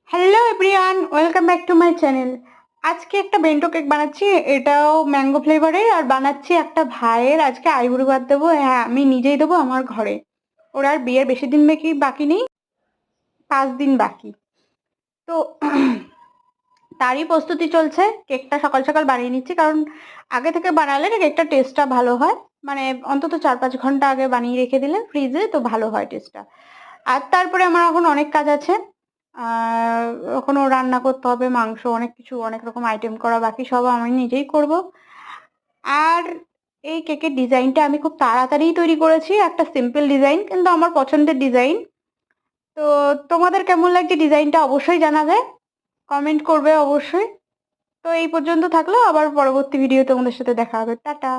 Hello everyone, welcome back to my channel. আজকে একটা bento cake বানাচ্ছি, এটাও ম্যাঙ্গো ফ্লেভারের। আর বানাচ্ছি একটা ভাইয়ের আজকে আইবুড়ো ভাত দেবো। হ্যাঁ, আমি নিজেই দেবো আমার ঘরে। ওর আর বিয়ের বেশি দিন বাকি নেই, 5 দিন বাকি। তো তারই প্রস্তুতি চলছে। কেকটা সকাল সকাল বানিয়ে নিচ্ছি, কারণ আগে থেকে বানালে না কেকটা টেস্টটা ভালো হয়। মানে অন্তত 4-5 ঘন্টা আগে বানিয়ে রেখে দিলে ফ্রিজে, তো ভালো হয় টেস্টটা। আর তারপরে আমার এখন অনেক কাজ আছে। আর এখনো রান্না করতে হবে, মাংস, অনেক কিছু, অনেক রকম আইটেম করা বাকি, সব আমি নিজেই করব। আর এই কেকের ডিজাইনটা আমি খুব তাড়াতাড়ি তৈরি করেছি, একটা সিম্পল ডিজাইন, কিন্তু আমার পছন্দের ডিজাইন। তো তোমাদের কেমন লাগছে ডিজাইনটা অবশ্যই জানাবে, কমেন্ট করবে অবশ্যই। তো এই পর্যন্ত থাকলো, আবার পরবর্তী ভিডিও তোমাদের সাথে দেখা হবে। টাটা।